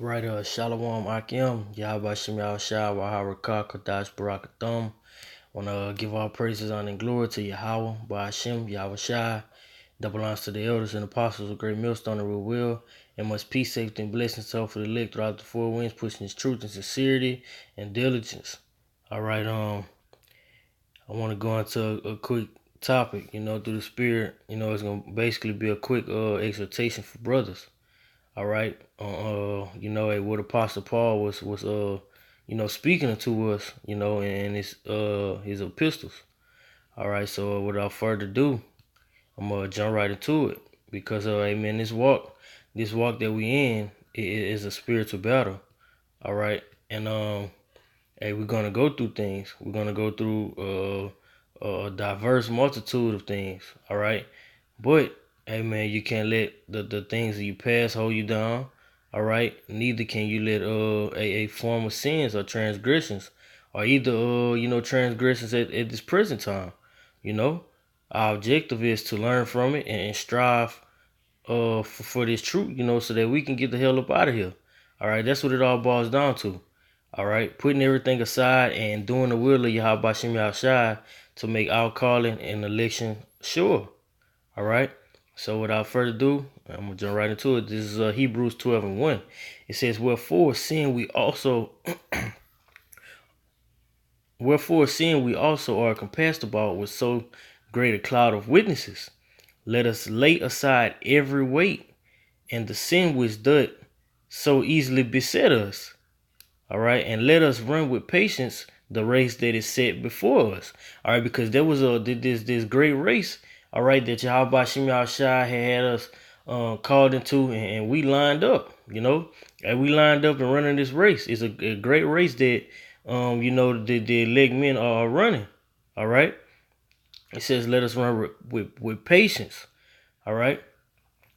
Right, Shalom Akim, YAHAWASHI, YAHAWAH, Kadash, Barakathum. Want to give all praises, honor, and glory to Yahawah, BAHASHAM, YAHAWASHI. That belongs to the elders and apostles of great millstone and real will. And much peace, safety, and blessings to all for the elect throughout the four winds, pushing his truth and sincerity and diligence. All right, I want to go into a quick topic, through the spirit. It's going to basically be a quick exhortation for brothers. All right. What Apostle Paul was speaking to us, in his epistles. All right. So without further ado, I'm gonna jump right into it because, amen. This walk that we in is a spiritual battle. All right. And we're gonna go through things. We're gonna go through a diverse multitude of things. All right. But hey man, you can't let the things of your past hold you down. All right. Neither can you let a form of sins or transgressions, or either transgressions at this present time. You know, our objective is to learn from it and strive for this truth. So that we can get the hell up out of here. All right. That's what it all boils down to. All right. Putting everything aside and doing the will of YAHAWASHI to make our calling and election sure. All right. So without further ado, I'm gonna jump right into it. This is Hebrews 12:1. It says, Wherefore seeing we also are compassed about with so great a cloud of witnesses, let us lay aside every weight and the sin which doth so easily beset us. All right, and let us run with patience the race that is set before us. All right, because there was this great race. All right, that YAHAWASHI had us called into, and we lined up. And we lined up and running this race. It's a great race that the elect men are running. All right, it says let us run with patience. All right,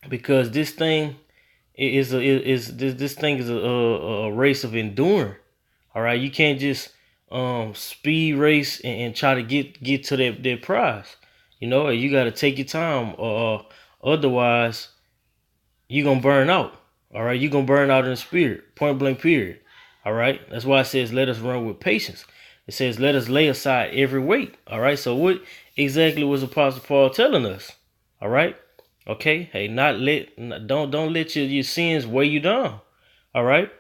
because this thing this thing is a race of enduring. All right, you can't just speed race and try to get to that prize. You got to take your time, or otherwise you're gonna burn out. All right, you're gonna burn out in the spirit, point blank period. All right, that's why it says let us run with patience. It says let us lay aside every weight. All right, so what exactly was Apostle Paul telling us? All right, okay, hey, don't let your sins weigh you down. All right,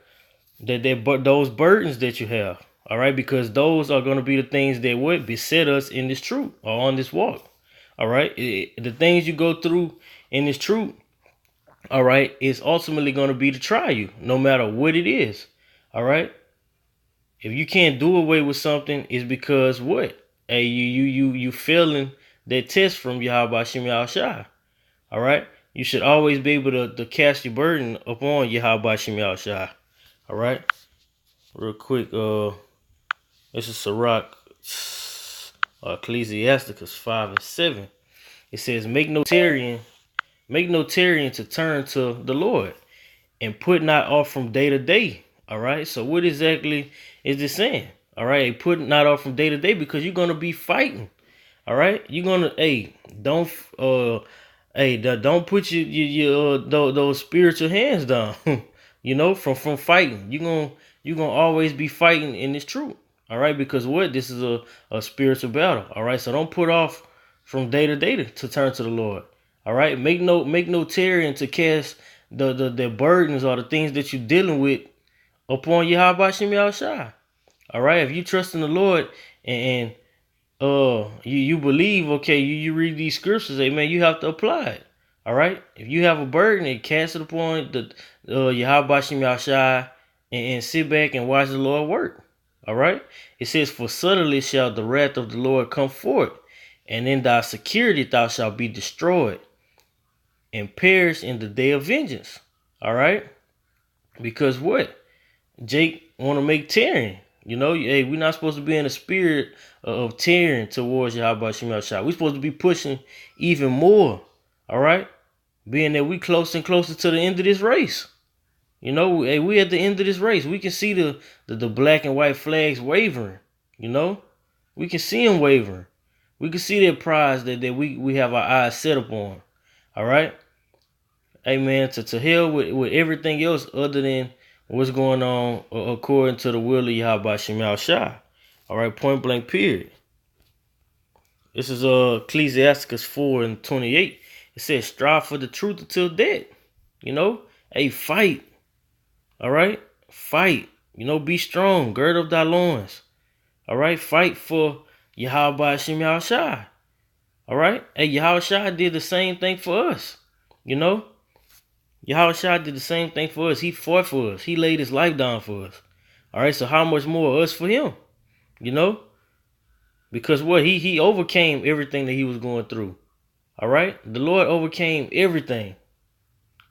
but those burdens that you have. All right, because those are going to be the things that would beset us in this truth or on this walk. All right, the things you go through in this truth, all right, is ultimately going to be to try you, no matter what it is. All right, if you can't do away with something, it's because what? Hey, you failing that test from YAHAWASHI. All right, you should always be able to cast your burden upon YAHAWASHI. All right, real quick, this is Sirach, Ecclesiasticus 5:7. It says, make no tarrying to turn to the Lord, and put not off from day to day. All right, so what exactly is this saying? All right, put not off from day to day, because you're gonna be fighting. All right, you're gonna don't put your those spiritual hands down. From fighting, you're gonna always be fighting in this truth. All right, because what? This is a spiritual battle. All right, so don't put off from day to day to turn to the Lord. All right, make no tarrying to cast the burdens or the things that you're dealing with upon YAHAWASHI. All right, if you trust in the Lord and you believe, okay, you read these scriptures, amen, you have to apply it. All right, if you have a burden, and cast it upon the YAHAWASHI, and sit back and watch the Lord work. All right, it says, for suddenly shall the wrath of the Lord come forth, and in thy security thou shalt be destroyed and perish in the day of vengeance. All right, because what? Jake want to make tearing. Hey, we're not supposed to be in a spirit of tearing towards YAHAWASHI. We're supposed to be pushing even more. All right, being that we closer and closer to the end of this race. Hey, we at the end of this race. We can see the black and white flags wavering. We can see them wavering. We can see that prize that we have our eyes set upon. All right. Hey man, to hell with everything else other than what's going on according to the will of YAHAWASHI. All right, point blank period. This is Ecclesiasticus 4:28. It says, strive for the truth until death. You know, hey, fight. All right, fight. You know, be strong. Gird up thy loins. All right, fight for YAHAWASHI. All right, hey, YAHAWASHI did the same thing for us. You know, YAHAWASHI did the same thing for us. He fought for us. He laid his life down for us. All right, so how much more us for him? You know, because what he overcame everything that he was going through. All right, the Lord overcame everything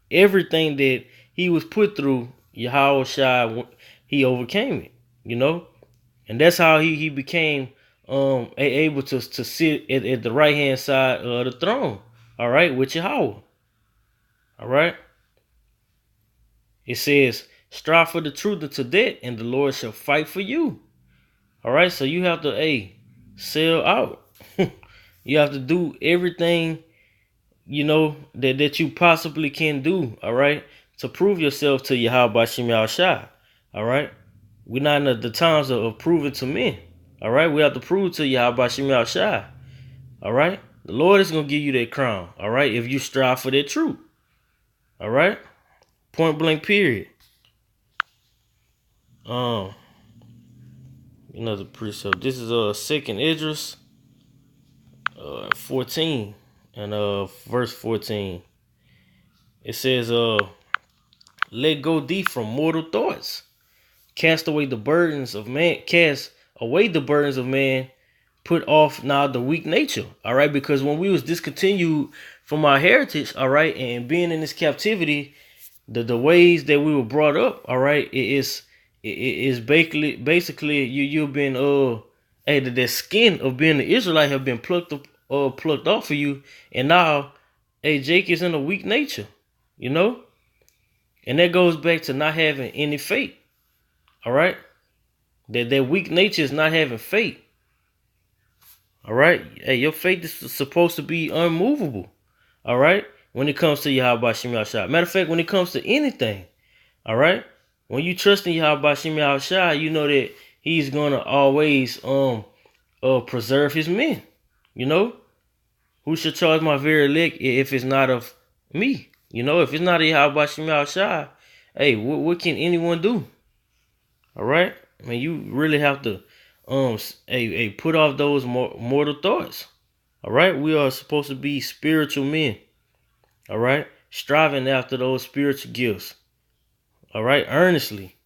that he was put through. YAHAWASHI, he overcame it. You know, and that's how he became able to sit at the right hand side of the throne. All right, with Yahweh. All right. It says, strive for the truth unto death, and the Lord shall fight for you. All right, so you have to, sell out. You have to do everything, you know, that you possibly can do, all right, to prove yourself to YAHAWASHI. All right, we're not in the times of proving to men. All right, we have to prove to YAHAWASHI. All right, the Lord is gonna give you that crown. All right, if you strive for that truth. All right, point blank period. Another precept. This is 2nd Idris 14 and verse 14. It says, let go thee from mortal thoughts. Cast away the burdens of man. Cast away the burdens of man. Put off now the weak nature. All right, because when we was discontinued from our heritage, all right, and being in this captivity, the ways that we were brought up, all right, it is basically you've been the skin of being an Israelite have been plucked off of you, and now Jake is in a weak nature, you know, and that goes back to not having any faith. All right, that weak nature is not having faith. All right, hey, your faith is supposed to be unmovable. All right, when it comes to YAHAWASHI. Matter of fact, when it comes to anything. All right, when you trust in YAHAWASHI, you know that he's gonna always preserve his men. You know, who should charge my very elect if it's not of me? You know, if it's not a YAHAWASHI, hey, what can anyone do? All right, I mean, you really have to put off those mortal thoughts. All right, we are supposed to be spiritual men. All right, striving after those spiritual gifts. All right, earnestly.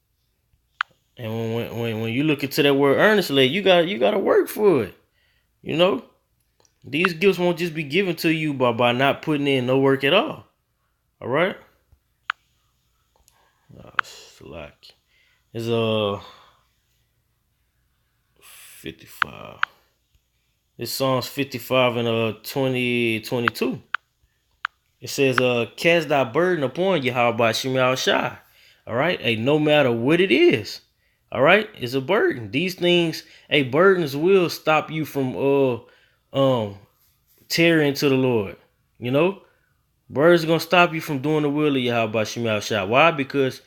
And when you look into that word earnestly, you gotta work for it. You know, these gifts won't just be given to you by not putting in no work at all. All right. It's 55. This Psalms 55 and 20:22. It says, cast thy burden upon YAHAWASHI. All right, no matter what it is. All right, it's a burden. These things, burdens will stop you from tearing to the Lord. You know, burdens are gonna stop you from doing the will of YAHAWASHI. Why? Because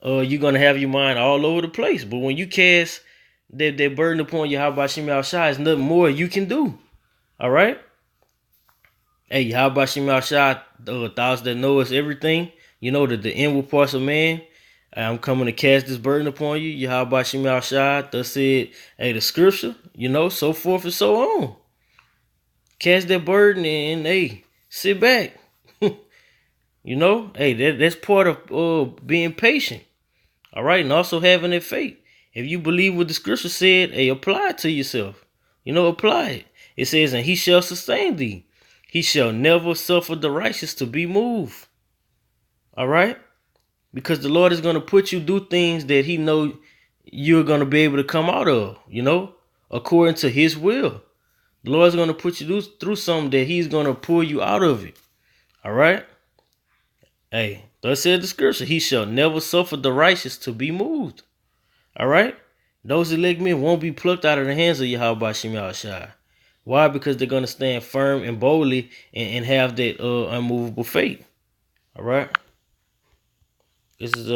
you're gonna have your mind all over the place. But when you cast that burden upon YAHAWASHI, there's nothing more you can do. All right. Hey, YAHAWASHI, the thoughts that know us everything. You know, the inward parts of man. I'm coming to cast this burden upon you. YAHAWASHI, thus said, the scripture, you know, so forth and so on. Cast that burden and sit back. You know, that's part of being patient. All right, and also having that faith. If you believe what the scripture said, apply it to yourself. You know, apply it. It says, and he shall sustain thee. He shall never suffer the righteous to be moved. All right? Because the Lord is going to put you do things that he know you're going to be able to come out of, you know, according to his will. The Lord is going to put you through something that he's going to pull you out of it. All right? Thus said the scripture, he shall never suffer the righteous to be moved. All right? Those elect men won't be plucked out of the hands of YAHAWASHI. Why? Because they're going to stand firm and boldly and have that unmovable faith. All right? This is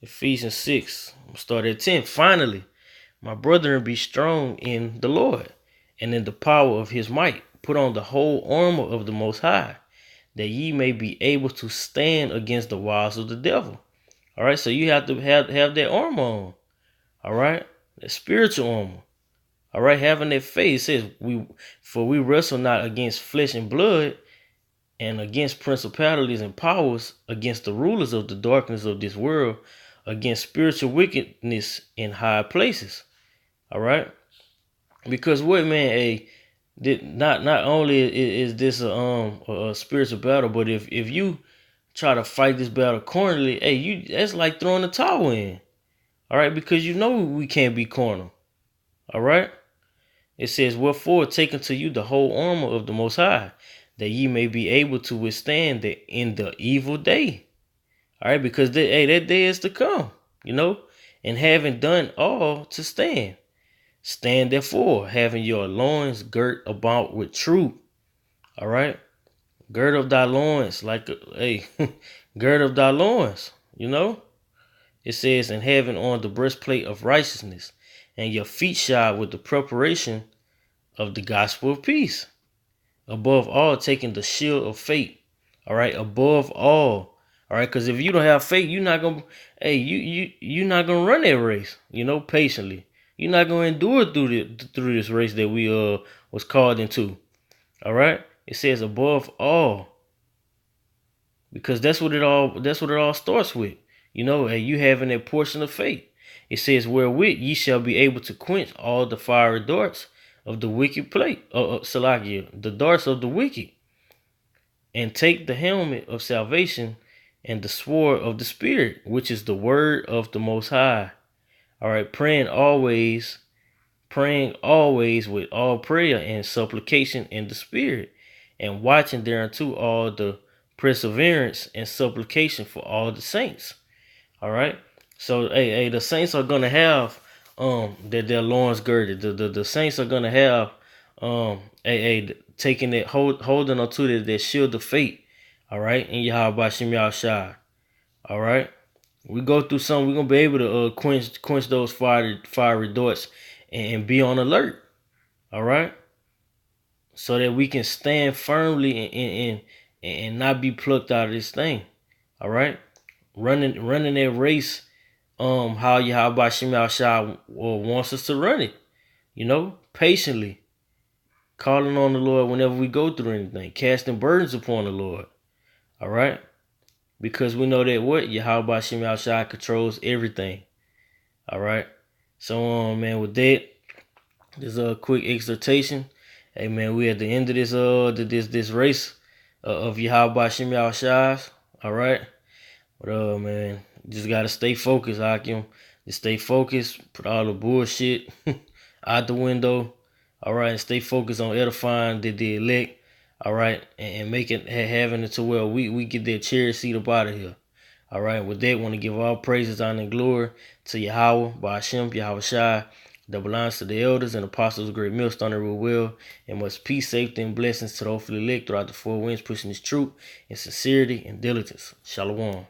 Ephesians 6. I'm gonna start at 10. Finally, my brethren, be strong in the Lord and in the power of his might. Put on the whole armor of the Most High, that ye may be able to stand against the wiles of the devil. All right, so you have to have that armor on. All right, that spiritual armor. All right, having that faith. It says, we wrestle not against flesh and blood, and against principalities and powers, against the rulers of the darkness of this world, against spiritual wickedness in high places. All right, because what, man, not only is this a spiritual battle, but if you try to fight this battle cornerly, that's like throwing the towel in. All right, because you know we can't be corner. All right. It says, wherefore take unto you the whole armor of the Most High, that ye may be able to withstand in the evil day. All right, because that day is to come, and having done all to stand. Stand therefore, having your loins girt about with truth. All right, gird of thy loins, gird of thy loins. It says, and having on the breastplate of righteousness, and your feet shod with the preparation of the gospel of peace. Above all, taking the shield of faith. All right, above all. All right, because if you don't have faith, you're not gonna. You're not gonna run that race. Patiently. You're not gonna endure through this race that we was called into. All right. It says above all, because that's what it all starts with. And you having that portion of faith. It says, wherewith ye shall be able to quench all the fiery darts of the wicked Salakia, the darts of the wicked, and take the helmet of salvation and the sword of the Spirit, which is the word of the Most High. All right, praying always with all prayer and supplication in the Spirit, and watching thereunto all the perseverance and supplication for all the saints. All right. So the saints are gonna have their loins girded. The saints are gonna have taking it, holding on to their shield of faith. All right, in YAHAWASHI Yahawashi. All right. We go through something, we're gonna be able to quench those fiery darts and be on alert. All right. So that we can stand firmly and not be plucked out of this thing. All right. Running that race, how YAHAWASHI Yahawashi wants us to run it, patiently, calling on the Lord whenever we go through anything, casting burdens upon the Lord. All right, because we know that YAHAWASHI Yahawashi controls everything. All right, so man, with that, there's a quick exhortation. Hey man, we at the end of this race of YAHAWASHI Yahawashi. All right. But man, just gotta stay focused, Hakim. Just stay focused. Put all the bullshit out the window. All right, and stay focused on edifying the elect. All right, and having it to where we get that cherry seat up out of here. All right, with that, want to give all praises, honor, and glory to Yahawah, BAHASHAM, YAHAWASHI, that belongs to the elders and apostles of great millstone and rule well, and much peace, safety, and blessings to the hopefully elect throughout the four winds, pushing this truth in sincerity and diligence. Shalom.